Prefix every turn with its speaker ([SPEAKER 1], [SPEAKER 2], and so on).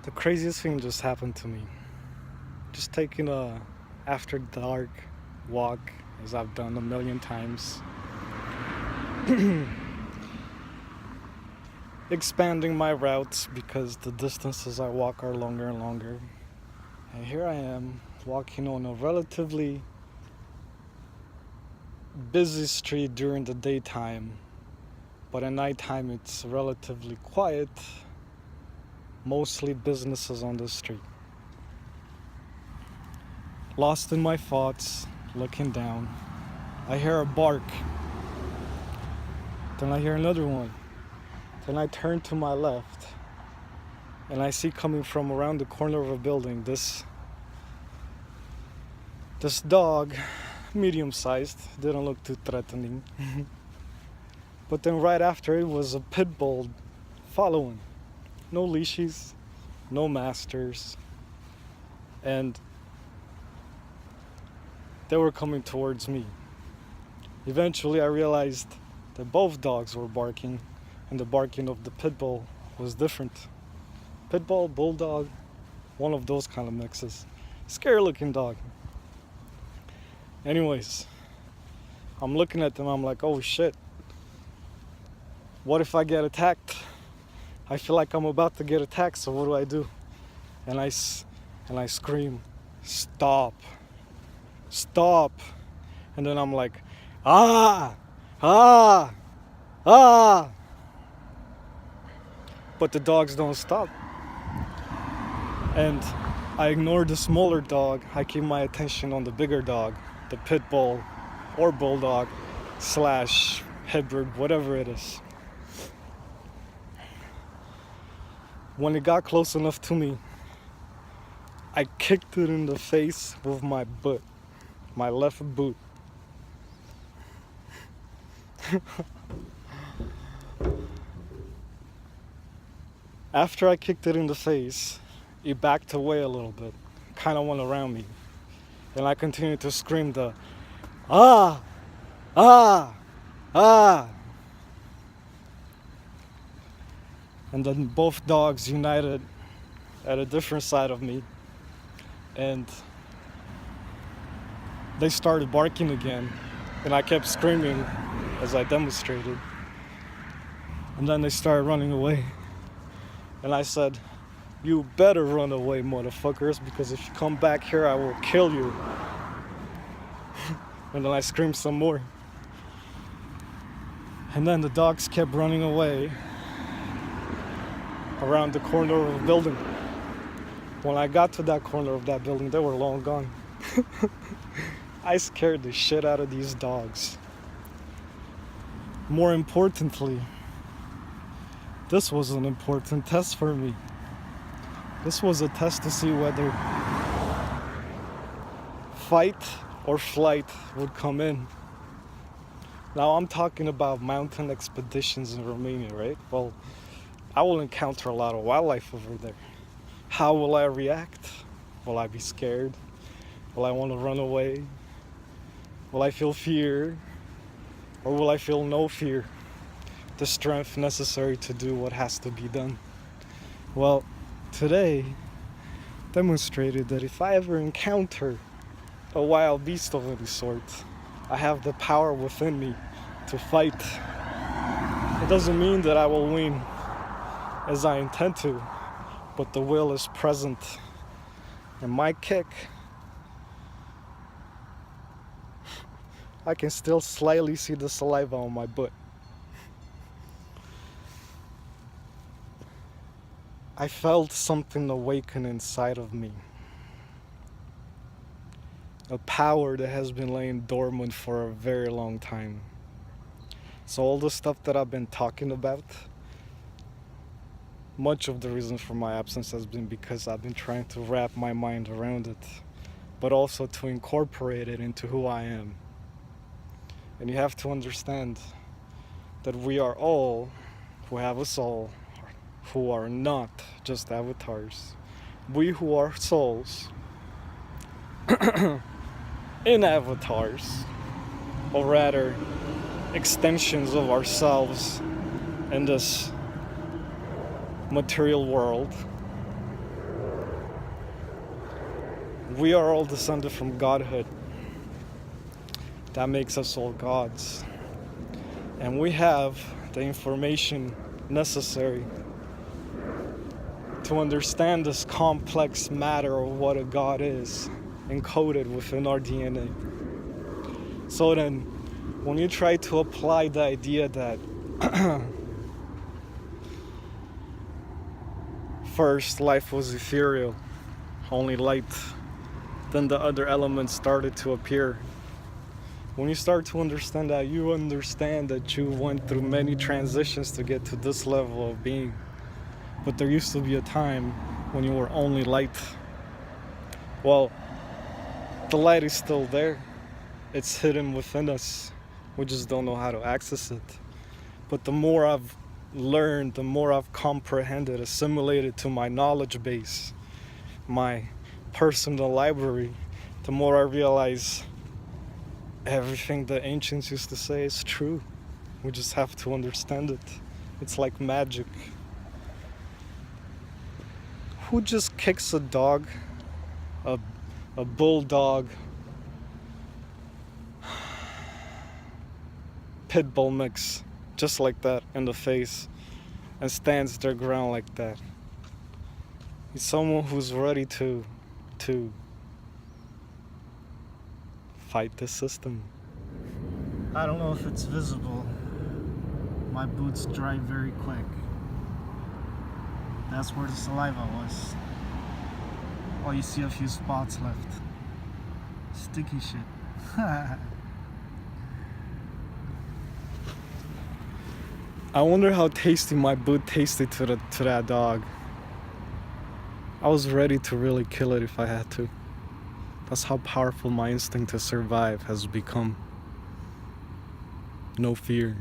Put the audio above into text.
[SPEAKER 1] The craziest thing just happened to me. Just taking a after dark walk, as I've done a million times. Expanding my routes because the distances I walk are longer and longer. And here I am walking on a relatively busy street during the daytime, but at nighttime it's relatively quiet, mostly businesses on the street. Lost in my thoughts, looking down, I hear a bark, then I hear another one, then I turn to my left, and I see coming from around the corner of a building this dog, medium-sized, didn't look too threatening. But then right after it was a pit bull following. No leashes, no masters, and they were coming towards me. Eventually I realized that both dogs were barking, and the barking of the pit bull was different. Pit bull, bulldog, one of those kind of mixes. Scary looking dog. Anyways, I'm looking at them, I'm like, oh shit. What if I get attacked? I feel like I'm about to get attacked, so what do I do? And I scream, stop, stop. And then I'm like, ah, ah, ah. But the dogs don't stop. And I ignore the smaller dog. I keep my attention on the bigger dog, the pit bull or bulldog / hybrid, whatever it is. When it got close enough to me, I kicked it in the face with my boot, my left boot. After I kicked it in the face, it backed away a little bit, kind of went around me. And I continued to scream the, ah, ah, ah. And then both dogs united at a different side of me. And they started barking again. And I kept screaming as I demonstrated. And then they started running away. And I said, you better run away, motherfuckers, because if you come back here, I will kill you. And then I screamed some more. And then the dogs kept running away around the corner of a building. When I got to that corner of that building, they were long gone. I scared the shit out of these dogs. More importantly, this was an important test for me. This was a test to see whether fight or flight would come in. Now I'm talking about mountain expeditions in Romania, right? Well, I will encounter a lot of wildlife over there. How will I react? Will I be scared? Will I want to run away? Will I feel fear? Or will I feel no fear? The strength necessary to do what has to be done. Well, today demonstrated that if I ever encounter a wild beast of any sort, I have the power within me to fight. It doesn't mean that I will win as I intend to, but the will is present. And my kick, I can still slightly see the saliva on my butt. I felt something awaken inside of me. A power that has been laying dormant for a very long time. So all the stuff that I've been talking about, much of the reason for my absence has been because I've been trying to wrap my mind around it, but also to incorporate it into who I am. And you have to understand that we are all who have a soul, who are not just avatars. We who are souls in avatars, or rather extensions of ourselves in this material world, We are all descended from Godhood. That makes us all gods. And we have the information necessary to understand this complex matter of what a god is encoded within our DNA. So then, when you try to apply the idea that first life was ethereal, only light, then the other elements started to appear. When you start to understand that, you understand that you went through many transitions to get to this level of being. But there used to be a time when you were only light. Well, the light is still there. It's hidden within us. We just don't know how to access it. But the more I've learned, the more I've comprehended, assimilated to my knowledge base, my personal library, the more I realize everything the ancients used to say is true. We just have to understand it. It's like magic. Who just kicks a dog, a bulldog, pitbull mix, just like that, in the face, and stands their ground like that? He's someone who's ready to fight the system.
[SPEAKER 2] I don't know if it's visible. My boots dry very quick. That's where the saliva was. Oh, you see a few spots left. Sticky shit.
[SPEAKER 1] I wonder how tasty my boot tasted to that dog. I was ready to really kill it if I had to. That's how powerful my instinct to survive has become. No fear.